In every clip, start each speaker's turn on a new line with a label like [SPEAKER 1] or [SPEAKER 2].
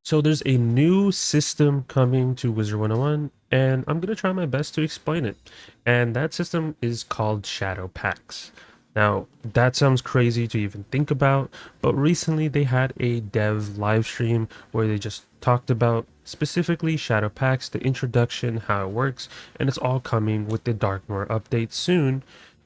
[SPEAKER 1] So there's a new system coming to Wizard101, and I'm gonna try my best to explain it. And that system is called Shadow Packs. Now, that sounds crazy to even think about, but recently they had a dev live stream where they just talked about specifically Shadow Packs, the introduction, how it works, and it's all coming with the Darkmoor update soon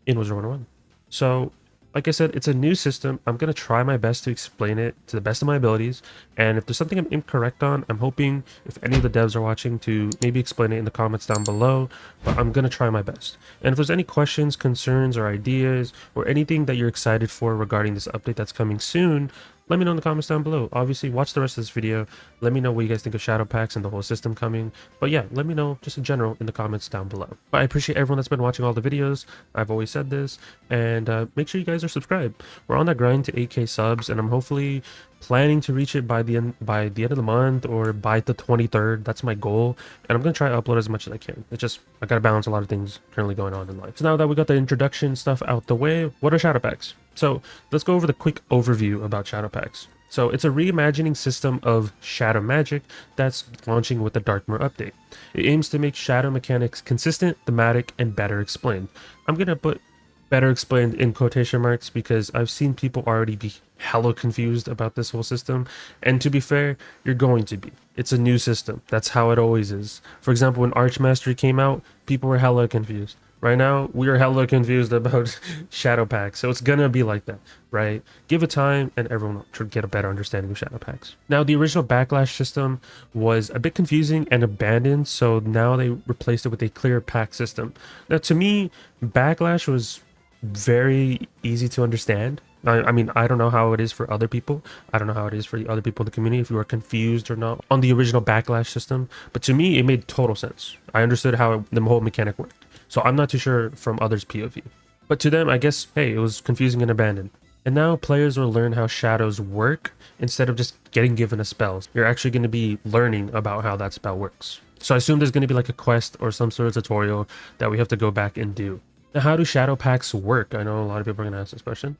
[SPEAKER 1] in Wizard101. So like I said, it's a new system. I'm going to try my best to explain it to the best of my abilities. And if there's something I'm incorrect on, I'm hoping if any of the devs are watching to maybe explain it in the comments down below. But I'm going to try my best. And if there's any questions, concerns, or ideas, or anything that you're excited for regarding this update that's coming soon, let me know in the comments down below. Obviously, watch the rest of this video. Let me know what you guys think of Shadow Packs and the whole system coming. But yeah, let me know just in general in the comments down below. But I appreciate everyone that's been watching all the videos. I've always said this. And make sure you guys are subscribed. We're on that grind to 8K subs, and I'm hopefully planning to reach it by the end of the month or by the 23rd. That's my goal, and I'm gonna try to upload as much as I can. It's just I gotta balance a lot of things currently going on in life. So now that we got the introduction stuff out the way, what are Shadow Packs? So let's go over the quick overview about Shadow Packs. So it's a reimagining system of shadow magic that's launching with the Darkmoor update. It aims to make shadow mechanics consistent, thematic, and better explained. I'm gonna put better explained in quotation marks because I've seen people already be hella confused about this whole system, and to be fair, you're going to be. It's a new system. That's how it always is. For example, when Archmastery came out, people were hella confused. Right now, we are hella confused about Shadow Packs, so it's gonna be like that, right? Give it time, and everyone should get a better understanding of Shadow Packs. Now, the original Backlash system was a bit confusing and abandoned, so now they replaced it with a clear pack system. Now, to me, Backlash was very easy to understand. I mean, I don't know how it is for other people. I don't know how it is for the other people in the community, if you are confused or not on the original Backlash system. But to me, it made total sense. I understood how the whole mechanic worked. So I'm not too sure from others' POV. But to them, I guess, hey, it was confusing and abandoned. And now players will learn how shadows work instead of just getting given a spell. You're actually going to be learning about how that spell works. So I assume there's going to be like a quest or some sort of tutorial that we have to go back and do. Now, how do shadow packs work? I know a lot of people are going to ask this question,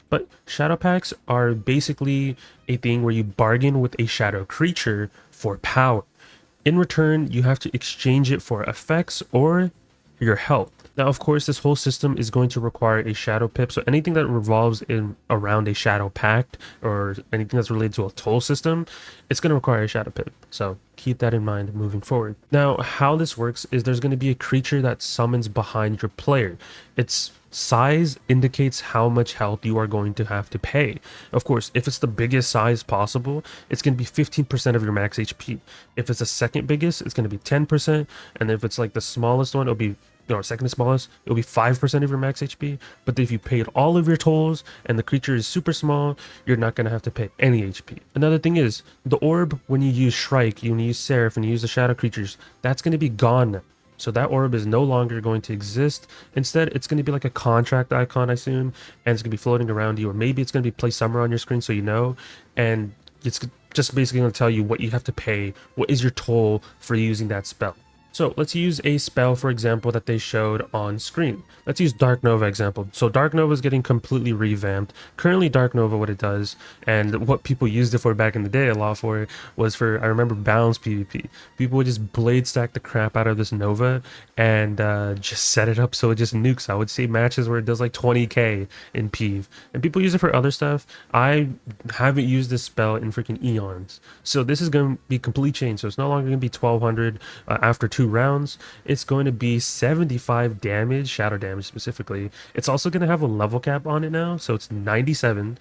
[SPEAKER 1] but shadow packs are basically a thing where you bargain with a shadow creature for power. In return, you have to exchange it for effects or your health. Now, of course, this whole system is going to require a shadow pip, so anything that revolves in around a shadow pact or anything that's related to a toll system, it's going to require a shadow pip. So keep that in mind moving forward. Now, how this works is there's going to be a creature that summons behind your player. Its size indicates how much health you are going to have to pay. Of course, if it's the biggest size possible, it's going to be 15% of your max HP. If it's the second biggest, it's going to be 10%, and if it's like the smallest one, it'll be second to smallest, it'll be 5% of your max HP. But if you paid all of your tolls and the creature is super small, you're not going to have to pay any HP. Another thing is, the orb, when you use Shrike, when you use Seraph, and you use the shadow creatures, that's going to be gone now. So that orb is no longer going to exist. Instead, it's going to be like a contract icon, I assume, and it's going to be floating around you, or maybe it's going to be play somewhere on your screen so you know, and it's just basically going to tell you what you have to pay, what is your toll for using that spell. So let's use a spell, for example, that they showed on screen. Let's use Dark Nova example. So Dark Nova is getting completely revamped. Currently, Dark Nova, what it does, and what people used it for back in the day a lot for, was for, I remember, balance PvP. People would just blade stack the crap out of this Nova and just set it up so it just nukes. I would see matches where it does like 20k in PvP. And people use it for other stuff. I haven't used this spell in freaking eons. So this is going to be completely changed. So it's no longer going to be 1200 after 2 rounds. It's going to be 75 damage, shadow damage specifically. It's also going to have a level cap on it now, so it's 97,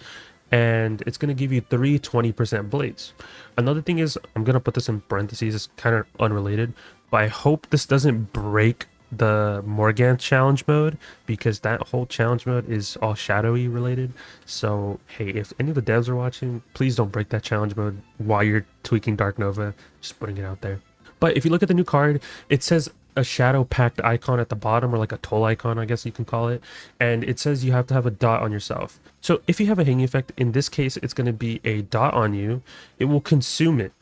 [SPEAKER 1] and it's going to give you 3 20% blades. Another thing is, I'm going to put this in parentheses, it's kind of unrelated, but I hope this doesn't break the Morganthe challenge mode, because that whole challenge mode is all shadowy related. So hey, if any of the devs are watching, please don't break that challenge mode while you're tweaking Dark Nova. Just putting it out there. But if you look at the new card, it says a shadow pact icon at the bottom, or like a toll icon, I guess you can call it. And it says you have to have a dot on yourself. So if you have a hanging effect, in this case, it's going to be a dot on you. It will consume it.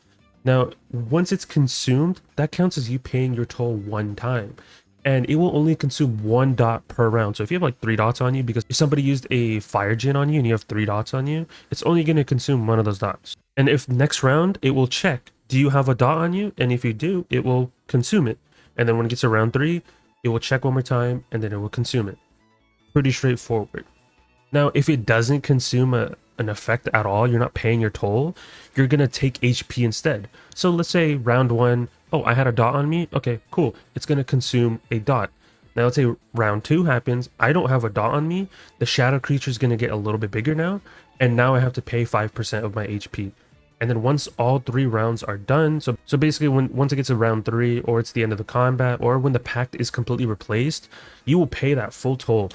[SPEAKER 1] Now, once it's consumed, that counts as you paying your toll one time. And it will only consume 1 dot per round. So if you have like 3 dots on you, because if somebody used a fire gin on you and you have 3 dots on you, it's only going to consume 1 of those dots. And if next round, it will check, do you have a dot on you? And if you do, it will consume it. And then when it gets to round 3, it will check one more time, and then it will consume it. Pretty straightforward. Now, if it doesn't consume an effect at all, you're not paying your toll, you're going to take HP instead. So let's say round 1, oh, I had a dot on me. Okay, cool. It's going to consume a dot. Now let's say round 2 happens. I don't have a dot on me. The shadow creature is going to get a little bit bigger now. And now I have to pay 5% of my HP. And then once all 3 rounds are done, so basically once it gets to round 3, or it's the end of the combat, or when the pact is completely replaced, you will pay that full toll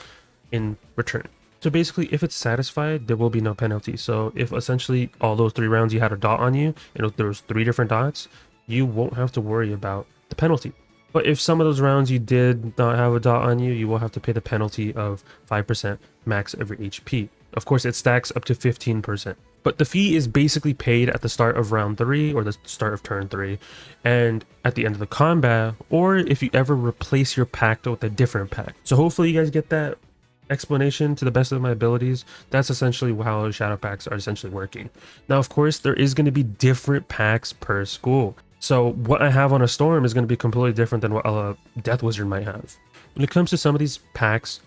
[SPEAKER 1] in return. So basically, if it's satisfied, there will be no penalty. So if essentially all those 3 rounds you had a dot on you, and there was 3 different dots, you won't have to worry about the penalty. But if some of those rounds you did not have a dot on you, you will have to pay the penalty of 5% max every HP. Of course, it stacks up to 15%. But the fee is basically paid at the start of round 3 or the start of turn 3, and at the end of the combat, or if you ever replace your pact with a different pact. So hopefully you guys get that explanation to the best of my abilities. That's essentially how shadow packs are essentially working. Now, of course, there is going to be different packs per school. So what I have on a storm is going to be completely different than what a death wizard might have. When it comes to some of these packs,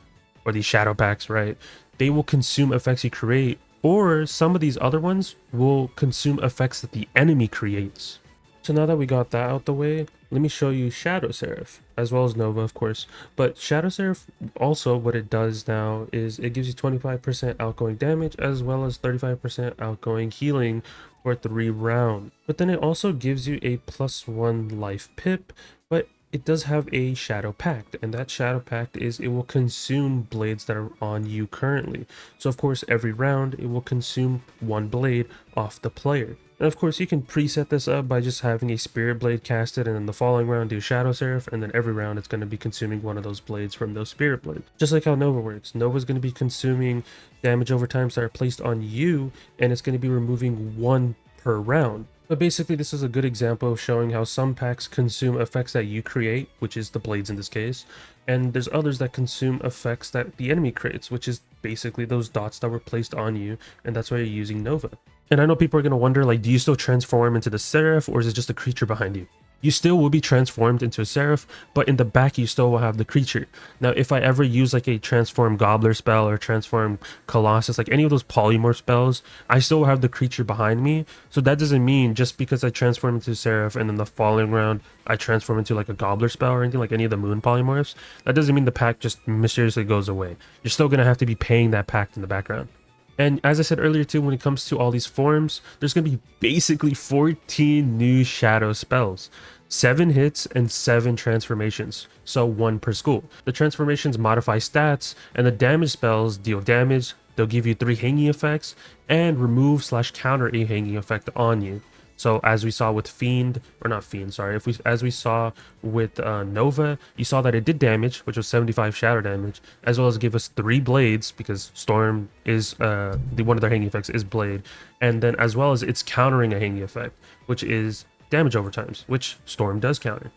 [SPEAKER 1] or these shadow packs, right, they will consume effects you create, or some of these other ones will consume effects that the enemy creates. So now that we got that out the way, let me show you Shadow Seraph, as well as Nova, of course. But Shadow Seraph, also what it does now is it gives you 25% outgoing damage, as well as 35% outgoing healing for 3 rounds. But then it also gives you a +1 life pip, but it does have a Shadow Pact, and that Shadow Pact is it will consume blades that are on you currently. So of course, every round, it will consume 1 blade off the player. And of course, you can preset this up by just having a Spirit Blade casted, and then the following round do Shadow Seraph, and then every round it's going to be consuming one of those blades from those Spirit Blades. Just like how Nova works. Nova's going to be consuming damage over times that are placed on you, and it's going to be removing 1 per round. But basically, this is a good example of showing how some packs consume effects that you create, which is the blades in this case, and there's others that consume effects that the enemy creates, which is basically those dots that were placed on you, and that's why you're using Nova. And I know people are going to wonder, like, do you still transform into the Seraph, or is it just a creature behind you? You still will be transformed into a Seraph, but in the back you still will have the creature. Now, if I ever use like a transform Gobbler spell or transform Colossus, like any of those polymorph spells, I still have the creature behind me. So that doesn't mean just because I transform into Seraph and then the following round I transform into like a Gobbler spell or anything, like any of the moon polymorphs, that doesn't mean the pack just mysteriously goes away. You're still going to have to be paying that pact in the background. And as I said earlier too, when it comes to all these forms, there's going to be basically 14 new shadow spells. 7 hits and 7 transformations, so 1 per school. The transformations modify stats, and the damage spells deal damage. They'll give you 3 hanging effects, and remove/counter a hanging effect on you. So as we saw with Fiend, or not Fiend, sorry, as we saw with Nova, you saw that it did damage, which was 75 shadow damage, as well as give us 3 blades, because Storm is, one of their hanging effects is Blade, and then as well as it's countering a hanging effect, which is damage over times, which Storm does counter.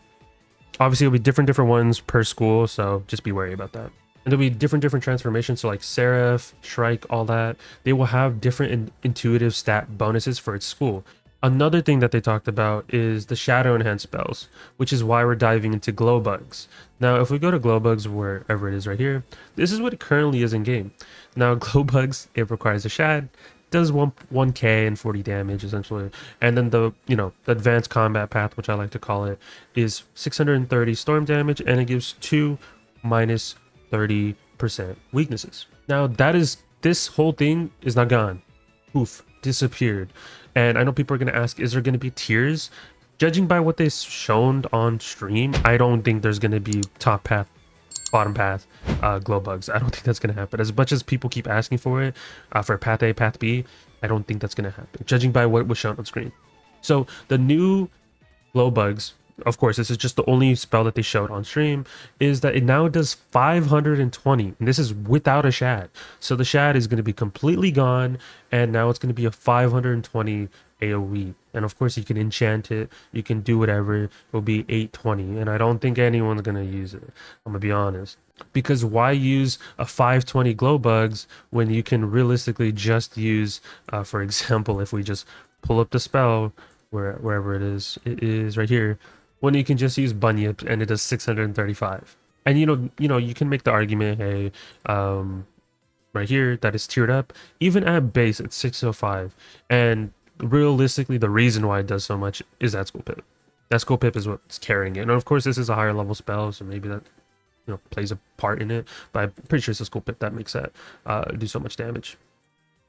[SPEAKER 1] Obviously, it'll be different ones per school, so just be wary about that. And there'll be different transformations, so like Seraph, Shrike, all that. They will have different intuitive stat bonuses for its school. Another thing that they talked about is the shadow enhanced spells, which is why we're diving into glow bugs. Now, if we go to glow bugs, wherever it is right here, this is what it currently is in game. Now, glow bugs, it requires a shad, does 1k and 40 damage essentially, and then the advanced combat path, which I like to call it, is 630 storm damage, and it gives 2 minus 30% weaknesses. Now this whole thing is not gone. Poof, disappeared. And I know people are going to ask, is there going to be tiers? Judging by what they've shown on stream, I don't think there's going to be top path, bottom path glow bugs. I don't think that's going to happen. As much as people keep asking for it, for path A, path B, I don't think that's going to happen, judging by what was shown on screen. So the new glow bugs, of course, this is just the only spell that they showed on stream, is that it now does 520, and this is without a shad. So the shad is going to be completely gone, and now it's going to be a 520 AoE. And of course, you can enchant it, you can do whatever, it will be 820, and I don't think anyone's going to use it, I'm going to be honest. Because why use a 520 glow bugs when you can realistically just use, for example, if we just pull up the spell wherever it is right here, when you can just use bunyip and it does 635. And you can make the argument, hey, right here that is tiered up, even at base it's 605, and realistically the reason why it does so much is that school pip. That school pip is what's carrying it, and of course this is a higher level spell, so maybe that plays a part in it, but I'm pretty sure it's a school pip that makes that do so much damage.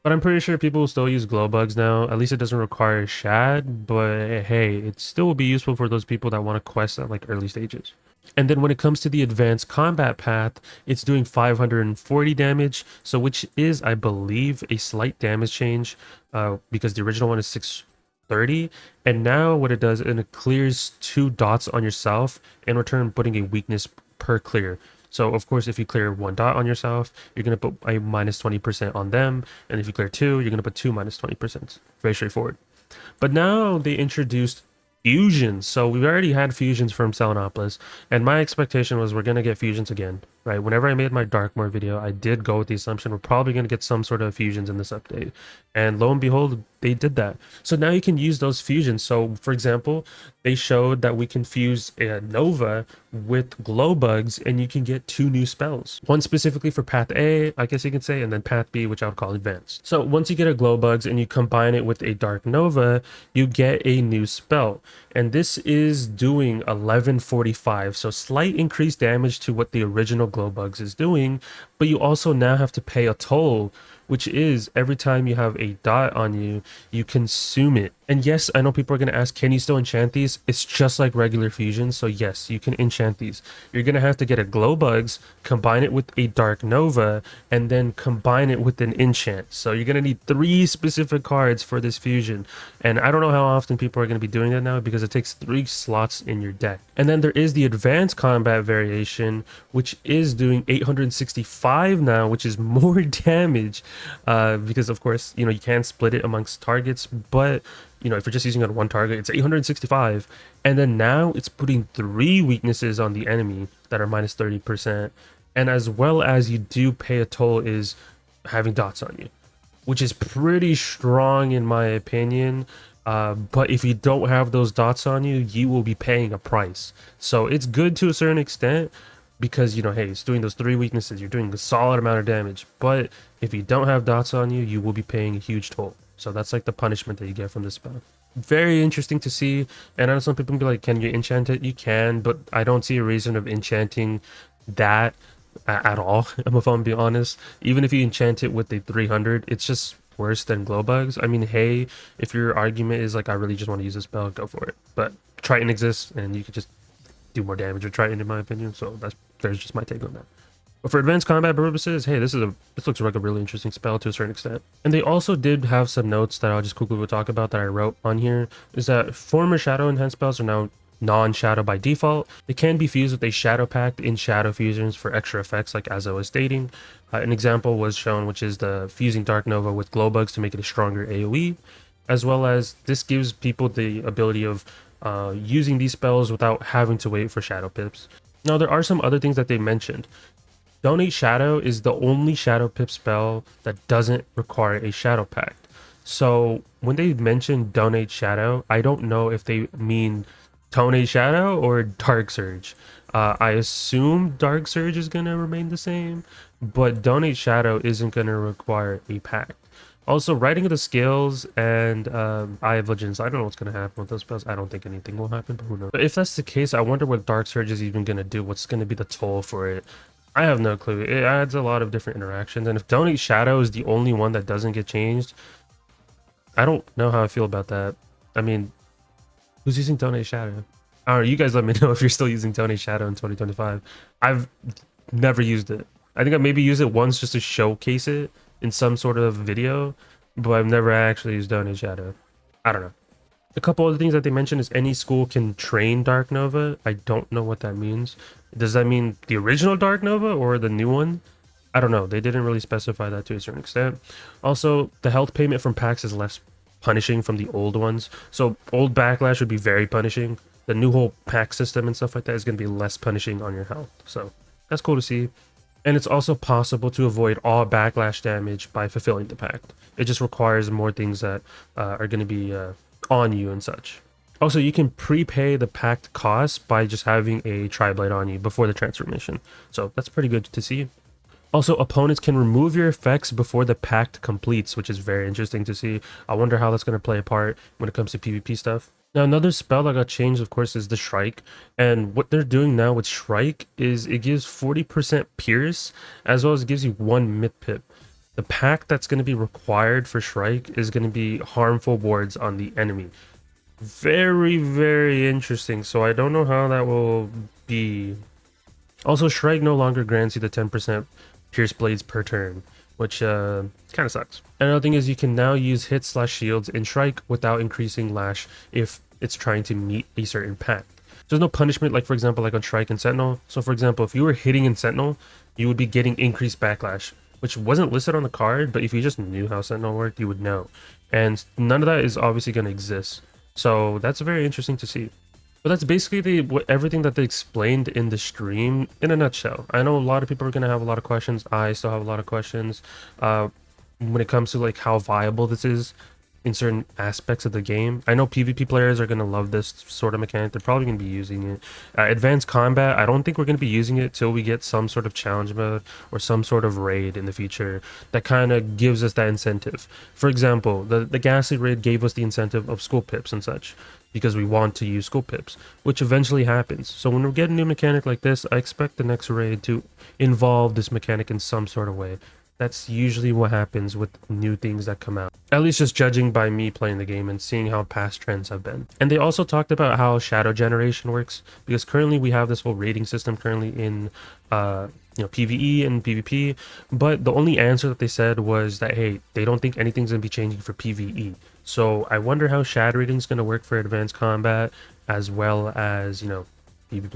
[SPEAKER 1] But I'm pretty sure people will still use glow bugs now. At least it doesn't require shad, but hey, it still will be useful for those people that want to quest at like early stages. And then when it comes to the advanced combat path, it's doing 540 damage, so which is, I believe, a slight damage change, because the original one is 630, and now what it does, and it clears 2 dots on yourself, in return putting a weakness per clear. So of course, if you clear 1 dot on yourself, you're going to put a minus 20% on them, and if you clear 2, you're going to put 2 minus 20%. Very straightforward. But now they introduced fusions. So we've already had fusions from Selenopolis, and my expectation was we're going to get fusions again, right? Whenever I made my Darkmoor video, I did go with the assumption we're probably going to get some sort of fusions in this update. And lo and behold, they did that. So now you can use those fusions. So for example, they showed that we can fuse a Nova with glow bugs, and you can get 2 new spells. One specifically for Path A, I guess you can say, and then Path B, which I would call advanced. So once you get a glow bugs and you combine it with a Dark Nova, you get a new spell. And this is doing 1145, so slight increased damage to what the original glow bugs is doing, but you also now have to pay a toll, which is every time you have a dot on you, you consume it. And yes, I know people are going to ask, can you still enchant these? It's just like regular fusions, so yes, you can enchant these. You're going to have to get a glow bugs, combine it with a dark nova, and then combine it with an enchant. So you're going to need 3 specific cards for this fusion. And I don't know how often people are going to be doing that now, because it takes 3 slots in your deck. And then there is the advanced combat variation, which is doing 865 now, which is more damage, because of course, you can split it amongst targets, but if you're just using it on one target, it's 865. And then now it's putting 3 weaknesses on the enemy that are minus 30%. And as well as you do pay a toll is having dots on you, which is pretty strong in my opinion. But if you don't have those dots on you, you will be paying a price. So it's good to a certain extent, because hey, it's doing those 3 weaknesses, you're doing a solid amount of damage. But if you don't have dots on you, you will be paying a huge toll. So that's like the punishment that you get from this spell. Very interesting to see. And I know some people can be like, can you enchant it? You can, but I don't see a reason of enchanting that at all, if I'm being honest. Even if you enchant it with a 300, it's just worse than glow bugs. I mean, hey, if your argument is like, I really just want to use this spell, go for it. But Triton exists, and you could just do more damage with Triton, in my opinion. So there's just my take on that. But for advanced combat purposes, hey, this looks like a really interesting spell to a certain extent. And they also did have some notes that I'll just quickly talk about that I wrote on here. Is that former shadow enhanced spells are now non-shadow by default. They can be fused with a shadow pact in shadow fusions for extra effects, like as I was stating. An example was shown, which is the fusing Dark Nova with glow bugs to make it a stronger AoE, as well as this gives people the ability of using these spells without having to wait for shadow pips. Now there are some other things that they mentioned. Donate Shadow is the only Shadow Pip spell that doesn't require a Shadow Pact. So when they mention Donate Shadow, I don't know if they mean Donate Shadow or Dark Surge. I assume Dark Surge is going to remain the same, but Donate Shadow isn't going to require a pact. Also, writing of the skills and Eye of Legends, I don't know what's going to happen with those spells. I don't think anything will happen, but who knows. But if that's the case, I wonder what Dark Surge is even going to do. What's going to be the toll for it? I have no clue. It adds a lot of different interactions, and if Donate Shadow is the only one that doesn't get changed, I don't know how I feel about that. I mean, who's using Donate Shadow? I don't know, you guys let me know if you're still using Donate Shadow in 2025. I've never used it. I think I maybe used it once just to showcase it in some sort of video, but I've never actually used Donate Shadow. I don't know. A couple other things that they mentioned is any school can train Dark Nova. I don't know what that means. Does that mean the original Dark Nova or the new one? I don't know. They didn't really specify that to a certain extent. Also, the health payment from Pacts is less punishing from the old ones. So old Backlash would be very punishing. The new whole pack system and stuff like that is going to be less punishing on your health. So that's cool to see. And it's also possible to avoid all backlash damage by fulfilling the pact. It just requires more things that are going to be on you and such. Also, you can prepay the pact cost by just having a tri-blade on you before the transformation. So that's pretty good to see. Also, opponents can remove your effects before the pact completes, which is very interesting to see. I wonder how that's going to play a part when it comes to PvP stuff. Now, another spell that got changed, of course, is the Shrike. And what they're doing now with Shrike is it gives 40% Pierce, as well as it gives you 1 mid pip. The pact that's going to be required for Shrike is going to be harmful wards on the enemy. Very, very interesting. So I don't know how that will be. Also, Shrike no longer grants you the 10% Pierce Blades per turn, which kind of sucks. Another thing is you can now use hits/shields in Shrike without increasing Lash if it's trying to meet a certain pact. There's no punishment, like for example, like on Shrike and Sentinel. So for example, if you were hitting in Sentinel, you would be getting increased backlash, which wasn't listed on the card, but if you just knew how Sentinel worked, you would know. And none of that is obviously going to exist. So that's very interesting to see. But that's basically everything that they explained in the stream in a nutshell. I know a lot of people are going to have a lot of questions. I still have a lot of questions when it comes to like how viable this is in certain aspects of the game. I know PvP players are going to love this sort of mechanic. They're probably going to be using it. Advanced combat, I don't think we're going to be using it till we get some sort of challenge mode or some sort of raid in the future that kind of gives us that incentive. For example, the Ghastly raid gave us the incentive of school pips and such, because we want to use school pips, which eventually happens. So when we get a new mechanic like this, I expect the next raid to involve this mechanic in some sort of way. That's usually what happens with new things that come out. At least just judging by me playing the game and seeing how past trends have been. And they also talked about how shadow generation works, because currently we have this whole rating system currently in PvE and PvP, but the only answer that they said was that, hey, they don't think anything's going to be changing for PvE. So I wonder how shadow rating is going to work for advanced combat, as well as, PvP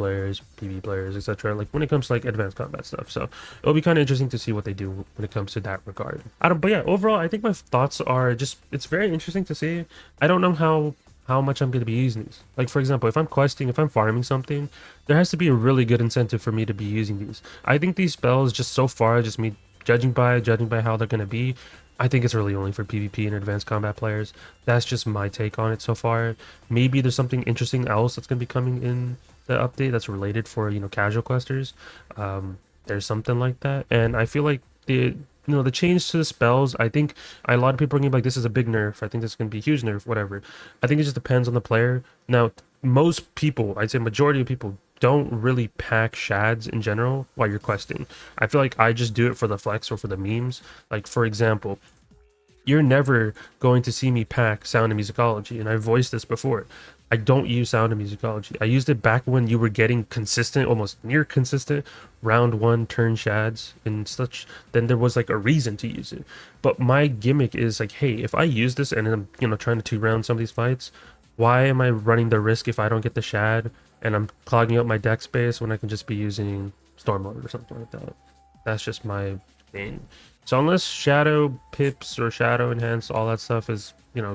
[SPEAKER 1] players, etc. Like when it comes to like advanced combat stuff. So it'll be kind of interesting to see what they do when it comes to that regard. But yeah, overall, I think my thoughts are just, it's very interesting to see. I don't know how much I'm going to be using these. Like for example, if I'm questing, if I'm farming something, there has to be a really good incentive for me to be using these. I think these spells, just so far, just me judging by how they're going to be, I think it's really only for PvP and advanced combat players. That's just my take on it so far. Maybe there's something interesting else that's going to be coming in the update that's related for casual questers. There's something like that, and I feel like the change to the spells, I think a lot of people are going to be like, this is a big nerf. I think this is going to be a huge nerf, whatever. I think it just depends on the player. Now, most people, I'd say majority of people, don't really pack shads in general while you're questing. I feel like I just do it for the flex or for the memes. Like for example, you're never going to see me pack sound and musicology, and I voiced this before. I don't use sound and musicology. I used it back when you were getting consistent, almost near consistent round 1 turn shads and such. Then there was like a reason to use it. But my gimmick is like, hey, if I use this and I'm trying to 2-round some of these fights, why am I running the risk if I don't get the shad and I'm clogging up my deck space when I can just be using storm mode or something like that? That's just my thing. So unless shadow pips or shadow enhance, all that stuff is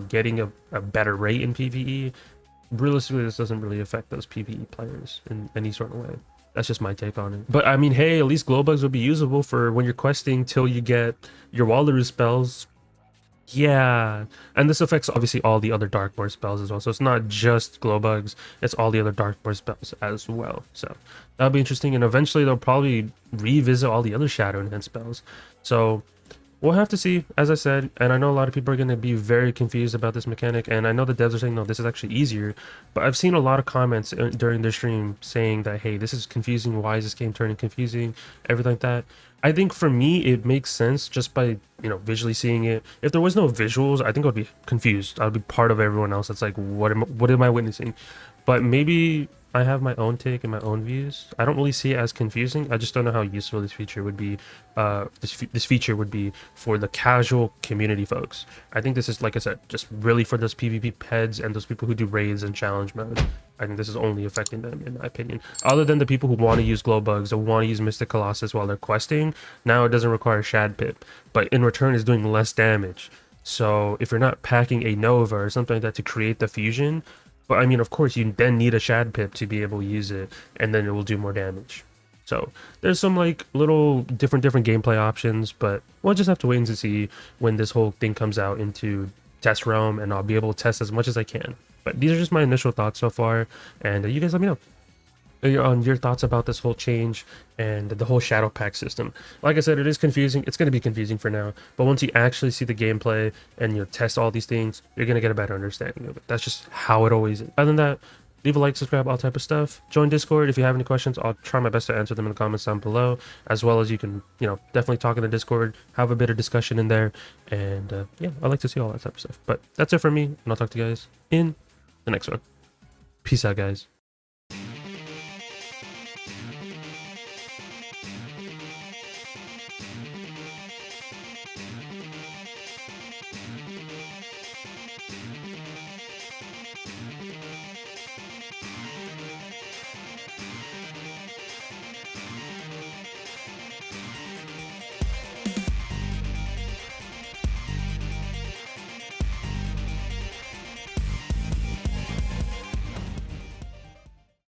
[SPEAKER 1] getting a better rate in PvE, realistically this doesn't really affect those PvE players in any sort of way. That's just my take on it. But I mean, hey, at least glow bugs will be usable for when you're questing till you get your Walrus spells. Yeah, and this affects obviously all the other Darkmoor spells as well. So it's not just glow bugs, it's all the other Darkmoor spells as well. So that'll be interesting, and eventually they'll probably revisit all the other shadow enhanced spells. So we'll have to see, as I said, and I know a lot of people are going to be very confused about this mechanic, and I know the devs are saying, no, this is actually easier, but I've seen a lot of comments during their stream saying that, hey, this is confusing, why is this game turning confusing, everything like that. I think for me, it makes sense just by, visually seeing it. If there was no visuals, I think I would be confused. I would be part of everyone else that's like, what am I witnessing? But maybe I have my own take and my own views. I don't really see it as confusing. I just don't know how useful this feature would be. This feature would be for the casual community folks. I think this is, like I said, just really for those PvP peds and those people who do raids and challenge mode. I think this is only affecting them, in my opinion. Other than the people who want to use glow bugs or want to use Mystic Colossus while they're questing, now it doesn't require Shad Pip, but in return is doing less damage. So if you're not packing a Nova or something like that to create the fusion, but I mean, of course, you then need a Shad Pip to be able to use it, and then it will do more damage. So there's some like little different gameplay options, but we'll just have to wait and see when this whole thing comes out into test realm, and I'll be able to test as much as I can. But these are just my initial thoughts so far, and you guys let me know on your thoughts about this whole change and the whole shadow pack system. Like I said, it is confusing. It's going to be confusing for now, but once you actually see the gameplay and you test all these things, you're going to get a better understanding of it. That's just how it always is. Other than that, leave a like, subscribe, all type of stuff. Join Discord if you have any questions. I'll try my best to answer them in the comments down below, as well as you can, definitely talk in the Discord, have a bit of discussion in there, and yeah, I like to see all that type of stuff. But that's it for me, and I'll talk to you guys in the next one. Peace out, guys.